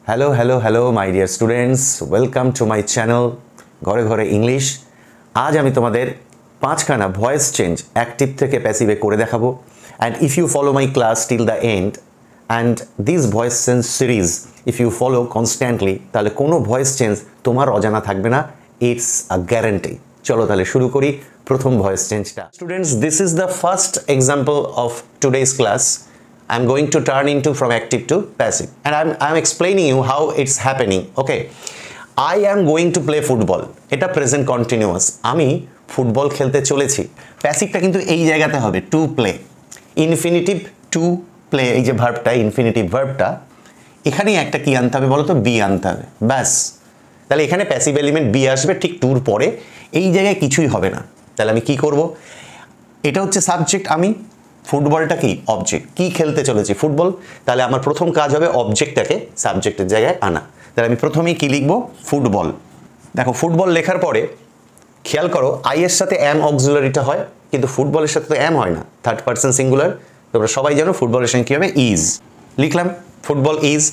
Hello, my dear students. Welcome to my channel, ঘরে ঘরে English. আজ আমি তোমাদের পাঁচখানা ভয়েস চেঞ্জ অ্যাক্টিভ থেকে প্যাসিভে করে দেখাবো। And if you follow my class till the end, and this voice change series, if you follow constantly, তাহলে কোনো ভয়েস চেঞ্জ তোমার অজানা থাকবে না। It's a guarantee. চলো তাহলে শুরু করি প্রথম ভয়েস চেঞ্জটা। Students, this is the first example of today's class. I'm going to turn into from active to passive, and I'm explaining you how it's happening. Okay, I am going to play football. এটা present continuous. আমি football খেলতে চলেছি। প্যাসিভটা কিন্তু এই জায়গাতে হবে to play. Infinitive to play, এই যে ভার্বটা ইনফিনিটিভ ভার্বটা এখানেই একটা কি আনতে হবে বলো তো, বি আনতে হবে, ব্যাস। তাহলে এখানে প্যাসিভ এলিমেন্ট বি আসবে ঠিক টুর পরে, এই জায়গায় কিছুই হবে না। তাহলে আমি কি করব, এটা হচ্ছে সাবজেক্ট, আমি ফুটবলটা কি অবজেক্ট, কি খেলতে চলেছি ফুটবল। তাহলে আমার প্রথম কাজ হবে অবজেক্টটাকে সাবজেক্টের জায়গায় আনা। তাহলে আমি প্রথমেই কি লিখব, ফুটবল। দেখো ফুটবল লেখার পরে খেয়াল করো আই এর সাথে অ্যাম অক্সিলারিটা হয়, কিন্তু ফুটবলের সাথে তো অ্যাম হয় না, থার্ড পারসন সিঙ্গুলার। তোমরা সবাই জানো ফুটবলের সঙ্গে কী হবে, ইজ। লিখলাম ফুটবল ইজ।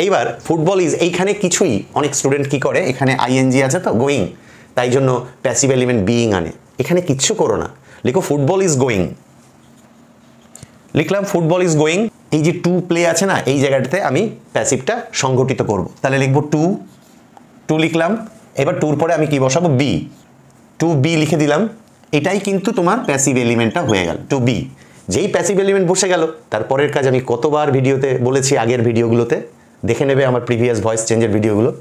এইবার ফুটবল ইজ, এইখানে কিছুই অনেক স্টুডেন্ট কি করে, এখানে আইএনজি আছে তো গোয়িং, তাই জন্য প্যাসিভ এলিমেন্ট বিইং আনে। এখানে কিচ্ছু করো না, লিখো ফুটবল ইজ গোয়িং। লিখলাম ফুটবল ইজ গোয়িং। এই যে টু প্লে আছে না, এই জায়গাটাতে আমি প্যাসিভটা সংগঠিত করব। তাহলে লিখবো টু লিখলাম। এবার টুর পরে আমি কি বসাবো, বি। টু বি লিখে দিলাম। এটাই কিন্তু তোমার প্যাসিভ এলিমেন্টটা হয়ে গেল, টু বি। যেই প্যাসিভ এলিমেন্ট বসে গেল, তারপরের কাজ আমি কতবার ভিডিওতে বলেছি, আগের ভিডিওগুলোতে দেখে নেবে আমার প্রিভিয়াস ভয়েস চেঞ্জের ভিডিওগুলো।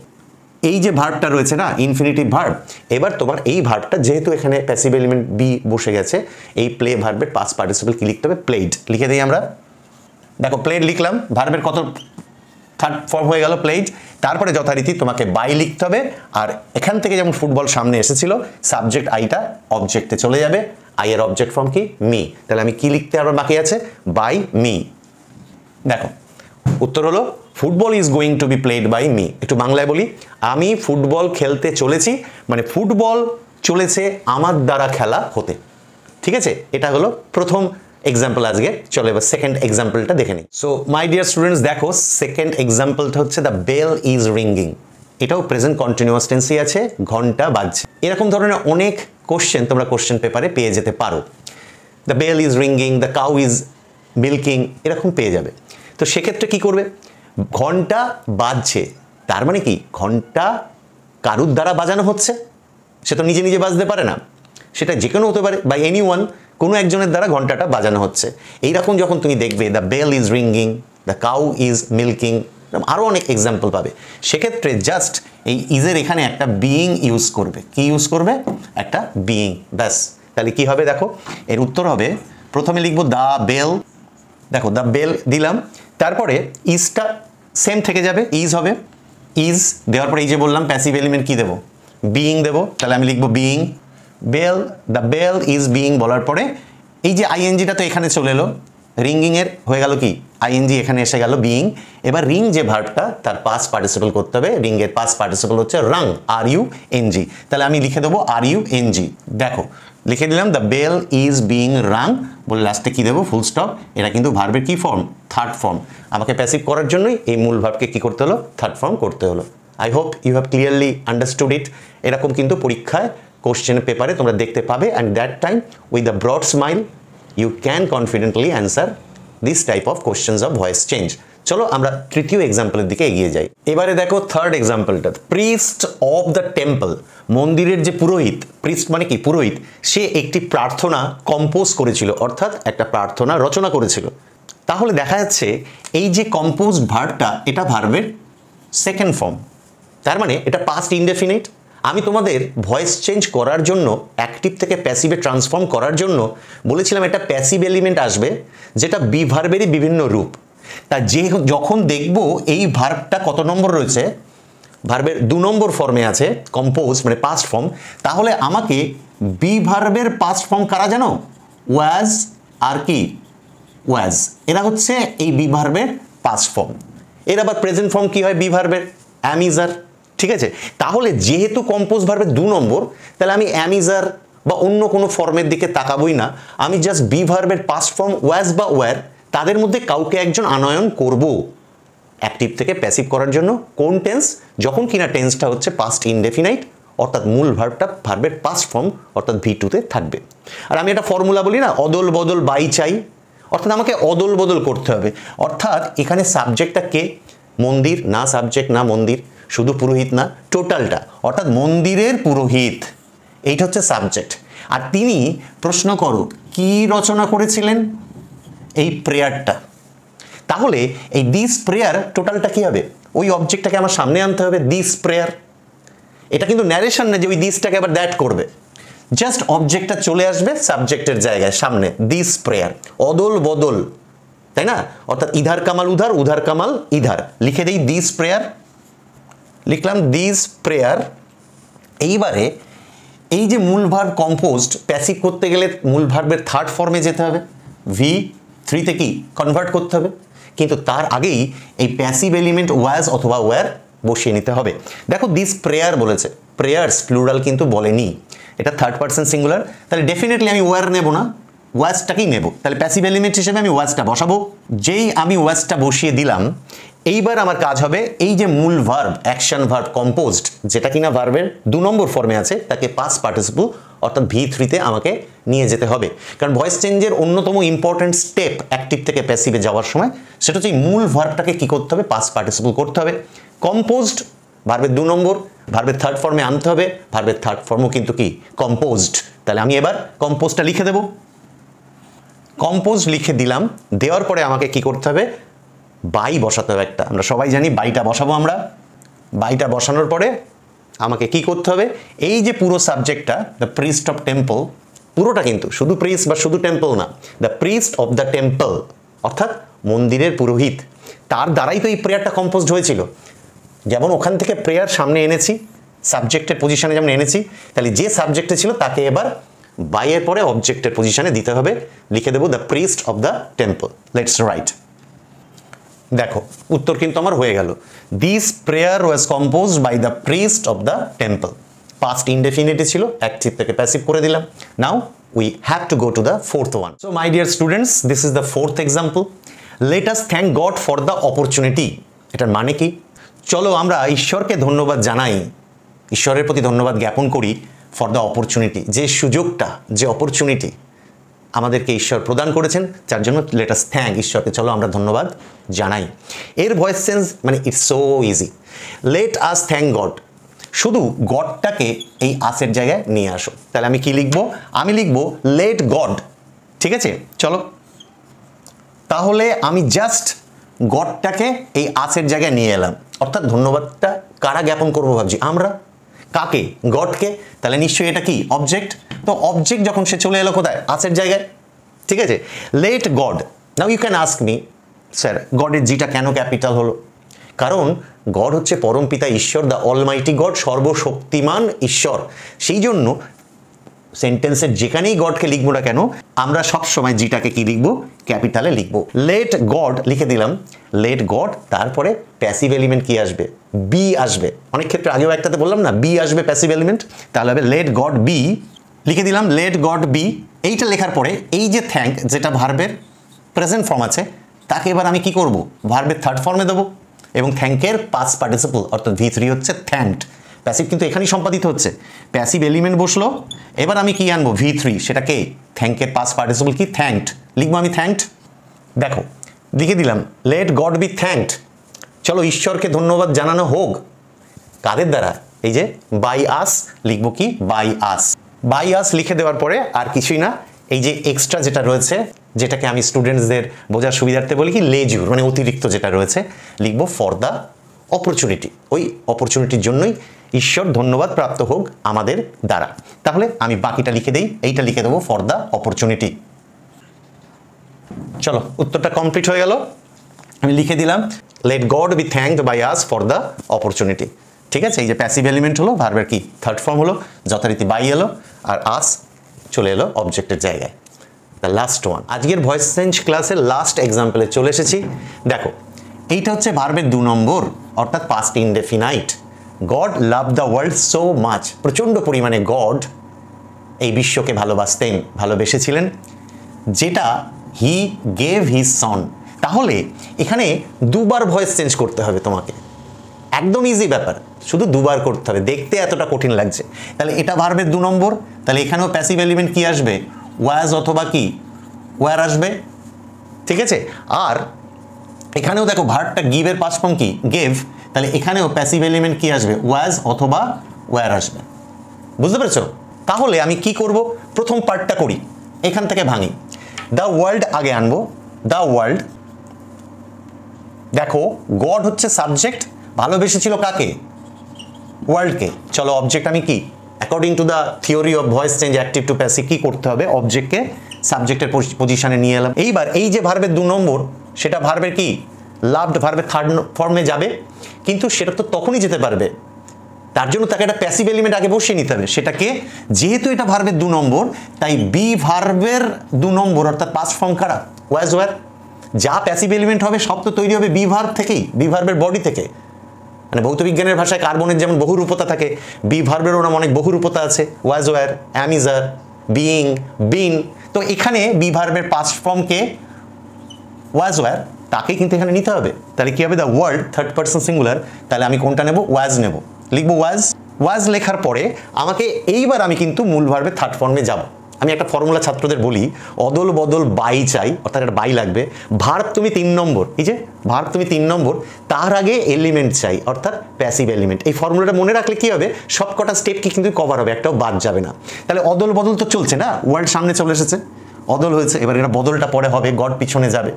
এই যে ভার্বটা রয়েছে না, ইনফিনিটিভ ভার্ব, এবার তোমার এই ভার্বটা যেহেতু এখানে প্যাসিভ এলিমেন্ট বি বসে গেছে, এই প্লে ভার্বের পাস্ট পার্টিসিপল কি লিখতে হবে, প্লেড লিখে দিই আমরা। দেখো প্লেড লিখলাম, ভার্বের কত থার্ড ফর্ম হয়ে গেল, প্লেড। তারপরে যথারীতি তোমাকে বাই লিখতে হবে, আর এখান থেকে যেমন ফুটবল সামনে এসেছিল, সাবজেক্ট আইটা অবজেক্টে চলে যাবে, আই এর অবজেক্ট ফর্ম কি, মি। তাহলে আমি কি লিখতে আবার বাকি আছে, বাই মি। দেখো উত্তর হলো football is going to be played by me. একটু বাংলায় বলি, আমি ফুটবল খেলতে চলেছি, মানে ফুটবল চলেছে আমার দ্বারা খেলা হতে। ঠিক আছে, এটা হলো প্রথম এক্সাম্পল আজকে। চলো এবার সেকেন্ড এক্সাম্পলটা দেখে নিই। সো মাই ডিয়ার স্টুডেন্টস, দেখো সেকেন্ড এক্সাম্পলটা হচ্ছে দ্য বেল ইজ রিঙ্গিং। এটাও প্রেজেন্ট কন্টিনিউয়াস টেন্সই আছে, ঘন্টা বাজছে। এরকম ধরনের অনেক কোশ্চেন তোমরা কোশ্চেন পেপারে পেয়ে যেতে পারো। The bell is ringing, the cow is milking, এরকম পেয়ে যাবে। তো সেক্ষেত্রে কি করবে, ঘন্টা বাজছে, তার মানে কি ঘন্টা কারুর দ্বারা বাজানো হচ্ছে, সে তো নিজে নিজে বাজতে পারে না, সেটা যে কোনো হতে পারে, বাই এনি ওয়ান, কোনো একজনের দ্বারা ঘন্টাটা বাজানো হচ্ছে। এইরকম যখন তুমি দেখবে the bell is ringing, the cow is milking, আরও অনেক এক্সাম্পল পাবে। সেক্ষেত্রে জাস্ট এই ইজের এখানে একটা বিইং ইউজ করবে। কি ইউজ করবে, একটা বিইং, ব্যাস। তাহলে কি হবে দেখো, এর উত্তর হবে, প্রথমে লিখবো দ্য বেল। দেখো দ্য বেল দিলাম, তারপরে ইজটা সেম থেকে যাবে, ইজ হবে। ইজ দেওয়ার পরে এই যে বললাম প্যাসিভ এলিমেন্ট কি দেবো, বিইং দেবো। তাহলে আমি লিখবো being, bell, the bell is being বলার পরে এই যে আইএনজিটা তো এখানে চলে এলো, রিঙ্গিংয়ের হয়ে গেল কি, আইএনজি এখানে এসে গেল বিইং। এবার রিং যে ভার্বটা, তার পাস্ট পার্টিসিপল করতে হবে। রিংয়ের পাস্ট পার্টিসিপল হচ্ছে রাং, আর ইউ এন জি। তাহলে আমি লিখে দেবো আর ইউ এন জি। দেখো লিখে দিলাম দ্য বেল ইজ বিইং রাং বলে লাস্টে কি দেবো, ফুল স্টপ। এটা কিন্তু ভার্বের কি ফর্ম, থার্ড ফর্ম। আমাকে প্যাসিভ করার জন্যই এই মূল ভার্বকে কি করতে হলো, থার্ড ফর্ম করতে হলো। I hope you have clearly understood it. এরকম কিন্তু পরীক্ষায় কোশ্চেন পেপারে তোমরা দেখতে পাবে, and that time with the broad smile you can confidently answer this type of questions of voice change. চলো আমরা তৃতীয় এক্সাম্পলের দিকে এগিয়ে যাই। এবারে দেখো থার্ড এক্সাম্পলটা, প্রিস্ট অফ দ্য টেম্পল। মন্দিরের যে পুরোহিত, প্রিস্ট মানে কি পুরোহিত, সে একটি প্রার্থনা কম্পোজ করেছিল, অর্থাৎ একটা প্রার্থনা রচনা করেছিল। তাহলে দেখা যাচ্ছে এই যে কম্পোজ ভার্বটা, এটা ভার্বের সেকেন্ড ফর্ম, তার মানে এটা পাস্ট ইনডেফিনিট। আমি তোমাদের ভয়েস চেঞ্জ করার জন্য, অ্যাক্টিভ থেকে প্যাসিভে ট্রান্সফর্ম করার জন্য বলেছিলাম একটা প্যাসিভ এলিমেন্ট আসবে, যেটা বি ভার্বেরই বিভিন্ন রূপ। তা যখন দেখব এই ভার্বটা কত নম্বর রয়েছে, ভার্বের 2 নম্বর ফর্মে আছে, কম্পোজ মানে পাস্ট ফর্ম, তাহলে আমাকে বি ভার্বের পাস্ট ফর্ম কারা জানো, ওয়াজ আর কি, ওয়াজ। এরা হচ্ছে এই বি ভার্বের পাস্ট ফর্ম। এর আবার প্রেজেন্ট ফর্ম কি হয় বি ভার্বের, অ্যাম ইজ আর। ঠিক আছে, তাহলে যেহেতু কম্পোজ ভার্বের 2 নম্বর, তাহলে আমি অ্যাম ইজ আর বা অন্য কোনো ফর্মের দিকে তাকাবই না, আমি জাস্ট বি ভার্বের পাস্ট ফর্ম ওয়াজ বা ওয়্যার, তাদের মধ্যে কাউকে একজন আনয়ন করব। অ্যাক্টিভ থেকে প্যাসিভ করার জন্য কোন টেন্স, যখন কিনা টেন্সটা হচ্ছে পাস্ট ইনডেফিনাইট, অর্থাৎ মূল ভার্বটা ভার্বের পাস্ট ফর্ম অর্থাৎ V2-তে থাকবে। আর আমি একটা ফর্মুলা বলি না, অদল বদল বাই চাই, অর্থাৎ আমাকে অদল বদল করতে হবে। অর্থাৎ এখানে সাবজেক্টটা কে? মন্দির, না সাবজেক্ট না মন্দির, শুধু পুরোহিত না, টোটালটা, অর্থাৎ মন্দিরের পুরোহিত, এইটা হচ্ছে সাবজেক্ট। আর তিনি প্রশ্ন করো কি রচনা করেছিলেন? এই প্রেয়ারটা। তাহলে এই দিস প্রেয়ার টোটালটা কি হবে? ওই অবজেক্টটাকে আমার সামনে আনতে হবে, দিস প্রেয়ার। এটা কিন্তু ন্যারেশন না যে ওই দিসটাকে আবার দ্যাট করবে, জাস্ট অবজেক্টটা চলে আসবে সাবজেক্টের জায়গায় সামনে, দিস প্রেয়ার, অদল বদল, তাই না? অর্থাৎ ইধার কামাল উধার, উধার কামাল ইধার, লিখে দেই দিস প্রেয়ার, লিখলাম দিস প্রেয়ার। এইবারে এই যে মূল ভার্ব কম্পোজড, প্যাসিভ করতে গেলে মূল ভার্বের থার্ড ফর্মে যেতে হবে, V3-তে কি কনভার্ট করতে হবে, কিন্তু তার আগেই এই প্যাসিভ এলিমেন্ট ওয়াজ অথবা ওয়্যার বসিয়ে নিতে হবে। দেখো দিস প্রেয়ার বলেছে, প্রেয়ার্স প্লুরাল কিন্তু বলেনি, এটা থার্ড পারসন সিঙ্গুলার, তাহলে ডেফিনেটলি আমি ওয়্যার নেব না, ওয়াজটাকেই নেব। তাহলে প্যাসিভ এলিমেন্ট হিসেবে আমি ওয়াজটা বসাবো। যেই আমি ওয়াজটা বসিয়ে দিলাম, এইবার আমার কাজ হবে এই যে মূল ভার্ব, অ্যাকশন ভার্ব কম্পোজড, যেটা কিনা ভার্বের 2 নম্বর ফর্মে আছে, তাকে পাস্ট পার্টিসিপল অর্থাৎ V3-তে আমাকে নিয়ে যেতে হবে। কারণ ভয়েস চেঞ্জের অন্যতম ইম্পর্টেন্ট স্টেপ অ্যাক্টিভ থেকে প্যাসিভে যাওয়ার সময়, সেটা হচ্ছে মূল ভার্বটাকে কি করতে হবে? পাস্ট পার্টিসিপল করতে হবে। কম্পোজড ভার্বের 2 নম্বর, ভার্বের থার্ড ফর্মে আনতে হবে, ভার্বের থার্ড ফর্মও কিন্তু কি কম্পোজড। তাহলে আমি এবার কম্পোজটা লিখে দেব। কম্পোজ লিখে দিলাম, দেওয়ার পরে আমাকে কি করতে হবে? বাই বসাতে হবে একটা, আমরা সবাই জানি বাইটা বসাবো আমরা। বাইটা বসানোর পরে আমাকে কি করতে হবে? এই যে পুরো সাবজেক্টটা, দ্য প্রিস্ট অফ টেম্পল, পুরোটা কিন্তু শুধু প্রিস্ট বা শুধু টেম্পল না, the priest of the temple অর্থাৎ মন্দিরের পুরোহিত, তার দ্বারাই তো এই প্রেয়ারটা কম্পোজড হয়েছিল। যেমন ওখান থেকে প্রেয়ার সামনে এনেছি, সাবজেক্টের পজিশনে যেমন এনেছি, তাহলে যে সাবজেক্টে ছিল তাকে এবার বাইয়ের পরে অবজেক্টের পজিশনে দিতে হবে। লিখে দেবো the priest of the temple. Let's write. দেখো উত্তর কিন্তু আমার হয়ে গেল, this prayer was composed by the priest of the temple. Past ইনডেফিনিটে ছিল, অ্যাক্টিভ থেকে প্যাসিভ করে দিলাম। Now we have to go to the fourth one. So my dear students, this is the fourth example. Let us thank God for the opportunity. এটার মানে কি? চলো আমরা ঈশ্বরকে ধন্যবাদ জানাই, ঈশ্বরের প্রতি ধন্যবাদ জ্ঞাপন করি ফর দ্য অপরচুনিটি, যে সুযোগটা, যে অপরচুনিটি আমাদেরকে ঈশ্বর প্রদান করেছেন, যার জন্য লেট আস থ্যাংক, ঈশ্বরকে চলো আমরা ধন্যবাদ জানাই। এর ভয়েস সেন্স মানে it's so easy, late us thank god, শুধু গডটাকে এই আসের জায়গায় নিয়ে আসো। তাহলে আমি কি লিখবো? আমি লিখবো লেট গড, ঠিক আছে? চলো তাহলে আমি জাস্ট গডটাকে এই আসের জায়গায় নিয়ে এলাম, অর্থাৎ ধন্যবাদটা কারা জ্ঞাপন করবো ভাবছি? আমরা। কাকে? গডকে। তাহলে নিশ্চয়ই এটা কি অবজেক্ট, তো অবজেক্ট যখন সে চলে এলো কোথায়? আসের জায়গায়, ঠিক আছে? Let God. Now you can ask me, sir গডের জিটা কেন ক্যাপিটাল হলো? কারণ গড হচ্ছে পরমপিতা ঈশ্বর, দ্য অলমাইটি গড, সর্বশক্তিমান ঈশ্বর। সেই জন্য সেন্টেন্সের যেখানেই গডকে লিখবো না কেন, আমরা সব সময় জিটাকে কি লিখবো? ক্যাপিটালে লিখবো। লেট গড লিখে দিলাম, লেট গড, তারপরে প্যাসিভ এলিমেন্ট কি আসবে? বি আসবে। অনেক ক্ষেত্রে আগেও একটাতে বললাম না, বি আসবে প্যাসিভ এলিমেন্ট, তাহলে হবে লেট গড বি। লিখে দিলাম লেট গড বি। এইটা লেখার পরে এই যে থ্যাঙ্ক, যেটা ভার্বের প্রেজেন্ট ফর্ম আছে, তাকে এবার আমি কি করব? ভার্বের থার্ড ফর্মে দেবো, এবং থ্যাঙ্কের পাস্ট পার্টিসিপল অর্থাৎ V3 হচ্ছে থ্যাঙ্কড। প্যাসিভ কিন্তু এখানেই সম্পাদিত হচ্ছে, প্যাসিভ এলিমেন্ট বসলো, এবার আমি কি আনবো? V3, সেটাকে থ্যাঙ্কের পাস্ট পার্টিসিপল কি? থ্যাঙ্কড। লিখবো আমি থ্যাঙ্কড। দেখো লিখে দিলাম লেট গড বি থ্যাঙ্কড, চলো ঈশ্বরকে ধন্যবাদ জানানো হোক। কাদের দ্বারা? এই যে বাই আস, লিখবো কি? By us. বাই আস লিখে দেওয়ার পরে আর কিছুই না, এই যে এক্সট্রা যেটা রয়েছে, যেটাকে আমি স্টুডেন্টসদের বোঝার সুবিধার্থে বলি কি লেজুর, মানে অতিরিক্ত যেটা রয়েছে, লিখবো ফর দ্য অপরচুনিটি। ওই অপরচুনিটির জন্যই ঈশ্বর ধন্যবাদ প্রাপ্ত হোক আমাদের দ্বারা। তাহলে আমি বাকিটা লিখে দেই, এইটা লিখে দেবো ফর দ্য অপরচুনিটি। চলো উত্তরটা কমপ্লিট হয়ে গেল। আমি লিখে দিলাম let god be thanked by us for the opportunity. ঠিক আছে? এই যে প্যাসিভ এলিমেন্ট হলো, ভার্বের কি থার্ড ফর্ম হলো, যথারীতি বাই এলো, আর আস চলে এলো অবজেক্টের জায়গায়। দ্য লাস্ট ওয়ান, আজকের ভয়েস চেঞ্জ ক্লাসের লাস্ট এক্সাম্পলে চলে এসেছি। দেখো এইটা হচ্ছে ভার্বের 2 নম্বর, অর্থাৎ past indefinite. God love the world so much, প্রচণ্ড পরিমাণে গড এই বিশ্বকে ভালোবাসতেন, ভালোবেসেছিলেন, যেটা হি গেভ হিজ সন, তাহলে এখানে দুবার ভয়েস চেঞ্জ করতে হবে তোমাকে, একদম ইজি ব্যাপার, শুধু দুবার করতে হবে, দেখতে এতটা কঠিন লাগছে। তাহলে এটা ভার্বের 2 নম্বর, তাহলে এখানেও প্যাসিভ এলিমেন্ট কি আসবে, ওয়াজ অথবা কি ওয়ার আসবে, ঠিক আছে। আর এখানেও দেখো ভার্বটা গিভের পাস্ট ফর্ম কি গেভ, তাহলে এখানেও প্যাসিভ এলিমেন্ট কি আসবে, ওয়াজ অথবা ওয়ার আসবে, বুঝতে পেরেছো। তাহলে আমি কি করব, প্রথম পার্টটা করি, এখান থেকে ভাঙি। দ্য ওয়ার্ল্ড আগে আনবো, দ্য ওয়ার্ল্ড, দেখো গড হচ্ছে সাবজেক্ট, ভালোবেসেছিল কাকে, ওয়ার্ল্ডকে। চলো অবজেক্ট আমি কি, according to the theory of voice change active to passive কি করতে হবে, অবজেক্টকে সাবজেক্টের পজিশনে নিয়ে এলাম। এইবার এই যে ভার্বের 2 নম্বর, সেটা ভার্বের কি লাভড, ভার্বের 3rd ফর্মে যাবে, কিন্তু সেটা তো তখনই যেতে পারবে, তার জন্য তাকে একটা প্যাসিভ এলিমেন্ট আগে বসিয়ে নিতে হবে। সেটাকে, যেহেতু এটা ভার্বের 2 নম্বর, তাই বি ভার্বের 2 নম্বর অর্থাৎ পাস্ট ফর্ম কারা, ওয়াজ ওয়ার। যা প্যাসিভ এলিমেন্ট হবে সব তো তৈরি হবে বি ভার্ব থেকেই, বি ভার্বের বডি থেকে। মানে ভৌতবিজ্ঞানের ভাষায় কার্বনের যেমন বহুরূপতা থাকে, বি ভার্বেরও নাম অনেক বহুরূপতা আছে, was were, am is are, being, been. তো এখানে বি ভার্বের পাস্ট ফর্মকে ওয়াজ ওয়ার, তাকে কিন্তু এখানে নিতে হবে। তাহলে কি হবে, the world 3rd person singular, তাহলে আমি কোনটা নেব, ওয়াজ নেব, লিখবো ওয়াজ। ওয়াজ লেখার পরে আমাকে এইবার আমি কিন্তু মূল ভার্বের 3rd ফর্মে যাব। আমি একটা ফর্মুলা ছাত্রদের বলি, অদল বদল বাই চাই, অর্থাৎ একটা বাই লাগবে, ভার্ব তুমি 3 নম্বর, এই যে ভার্ব তুমি 3 নম্বর, তার আগে এলিমেন্ট চাই অর্থাৎ প্যাসিভ এলিমেন্ট। এই ফর্মুলাটা মনে রাখলে কি হবে, সব কটা স্টেপ কি কিন্তু কভার হবে, একটাও বাদ যাবে না। তাহলে অদল বদল তো চলছে না, ওয়ার্ল্ড সামনে চলে এসেছে, অদল হয়েছে, এবার এটা বদলটা পরে হবে, গড পিছনে যাবে,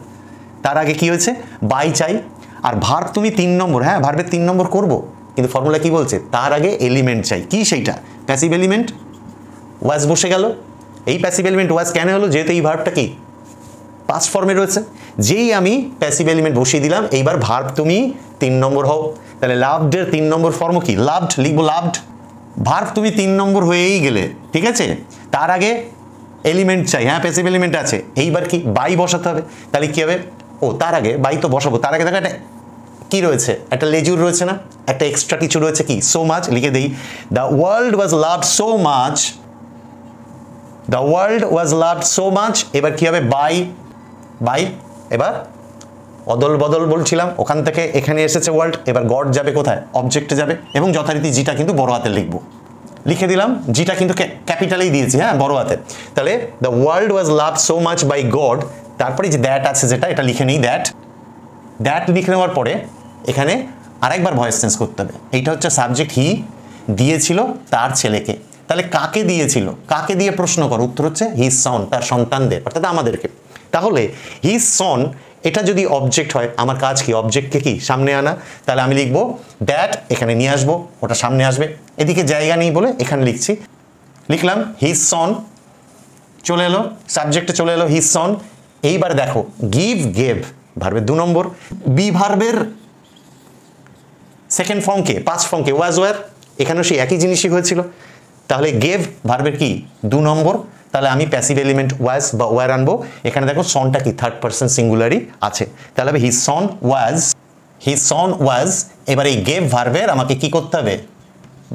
তার আগে কি হয়েছে, বাই চাই। আর ভার্ব তুমি 3 নম্বর, হ্যাঁ ভার্বের 3 নম্বর করব, কিন্তু ফর্মুলা কি বলছে, তার আগে এলিমেন্ট চাই, কি সেইটা প্যাসিভ এলিমেন্ট, ওয়াজ বসে গেল। এই প্যাসিভ এলিমেন্ট ওয়াজ কেন হলো, যেহেতু এই ভার্বটা কি পাস্ট ফর্মে রয়েছে, যেই আমি প্যাসিভ এলিমেন্ট বসিয়ে দিলাম, এইবার ভার্ব তুমি 3 নম্বর হও। তাহলে লাভডের 3 নম্বর ফর্ম কি, লাভড, লিখবো লাভড। ভার্ব তুমি 3 নম্বর হয়েই গেলে, ঠিক আছে, তার আগে এলিমেন্ট চাই, হ্যাঁ প্যাসিভ এলিমেন্ট আছে, এইবার কি বাই বসাতে হবে। তাহলে কি হবে, ও তার আগে বাই তো বসাবো, তার আগে দেখো একটা কি রয়েছে, একটা লেজুর রয়েছে না, একটা এক্সট্রা কিছু রয়েছে কি, সো মাচ, লিখে দেই, the world was loved so much, the world was loved so much. এবার কি হবে, বাই, বাই, এবার অদল বদল বলছিলাম, ওখান থেকে এখানে এসেছে ওয়ার্ল্ড, এবার গড যাবে কোথায়, অবজেক্টে যাবে, এবং যথারীতি জিটা কিন্তু বড় হাতে লিখবো, লিখে দিলাম, জিটা কিন্তু ক্যাপিটালেই দিয়েছি, হ্যাঁ বড় হাতে। তাহলে the world was loved so much by god, তারপরে যে দ্যাট আছে যেটা, এটা লিখে নিই, দ্যাট। দ্যাট লিখে নেওয়ার পরে এখানে আরেকবার ভয়েস চেঞ্জ করতে হবে। এইটা হচ্ছে সাবজেক্ট, হি দিয়েছিল তার ছেলেকে, তাহলে কাকে দিয়েছিল, কাকে দিয়ে প্রশ্ন করো, উত্তর হচ্ছে হিজ সন, তার সন্তানদের অর্থাৎ আমাদেরকে। তাহলে হিজ সন এটা যদি অবজেক্ট হয়, আমার কাজ কি অবজেক্টকে কি সামনে আনা, তাহলে আমি লিখবো দ্যাট, এখানে নিয়ে আসবো, ওটা সামনে আসবে, এদিকে জায়গা নেই বলে এখানে লিখছি, লিখলাম হিজ সন, চলে এলো সাবজেক্টে, চলে এলো হিজ সন। এইবার দেখো গিভ গেভ ভার্বের 2 নম্বর, বি ভার্বের 2nd ফর্মকে, পাস্ট ফর্মকে ওয়াজ ওয়ার, এখানেও সেই একই জিনিসই হয়েছিল। তাহলে গেভ ভার্বের কি 2 নম্বর, তাহলে আমি প্যাসিভ এলিমেন্ট ওয়াজ বা ওয়ার আনবো। এখানে দেখো সনটা কি 3rd পারসন সিঙ্গুলারই আছে, তাহলে হবে হিজ সন ওয়াজ, হিজ সন ওয়াজ। এবার এই গেভ ভার্বের আমাকে কি করতে হবে,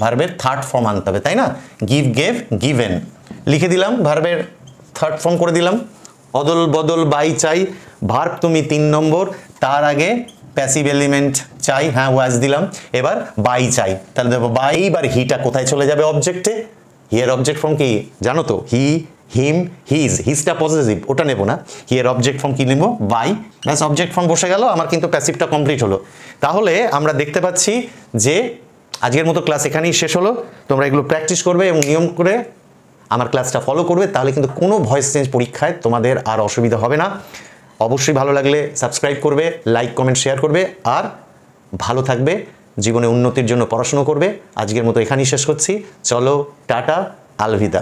ভার্বের 3rd ফর্ম আনতে হবে, তাই না, গিভ গেভ গিভেন, লিখে দিলাম, ভার্বের 3rd ফর্ম করে দিলাম। অদল বদল বাই চাই, ভার্ব তুমি 3 নম্বর, তার আগে প্যাসিভ এলিমেন্ট চাই, হ্যাঁ ওয়াজ দিলাম, এবার বাই চাই, তাহলে দেখো বাই। এবার হিটা কোথায় চলে যাবে, অবজেক্টে, হিয়ের অবজেক্ট ফর্ম কি জানো তো, হি, হিম, হিজ, হিজটা পজিটিভ, ওটা নেবো না, হিয়ের অবজেক্ট ফর্ম কি নেবো, বাই, ব্যাস অবজেক্ট ফর্ম বসে গেল, আমার কিন্তু প্যাসিভটা কমপ্লিট হলো। তাহলে আমরা দেখতে পাচ্ছি যে আজকের মতো ক্লাস এখানেই শেষ হলো। তোমরা এগুলো প্র্যাকটিস করবে এবং নিয়ম করে আমার ক্লাসটা ফলো করবে, তাহলে কিন্তু কোনো ভয়েস চেঞ্জ পরীক্ষায় তোমাদের আর অসুবিধা হবে না। অবশ্যই ভালো লাগলে সাবস্ক্রাইব করবে, লাইক কমেন্ট শেয়ার করবে, আর ভালো থাকবে, জীবনে উন্নতির জন্য পড়াশুনো করবে। আজকের মতো এখানেই শেষ করছি, চলো টাটা, আলভিদা।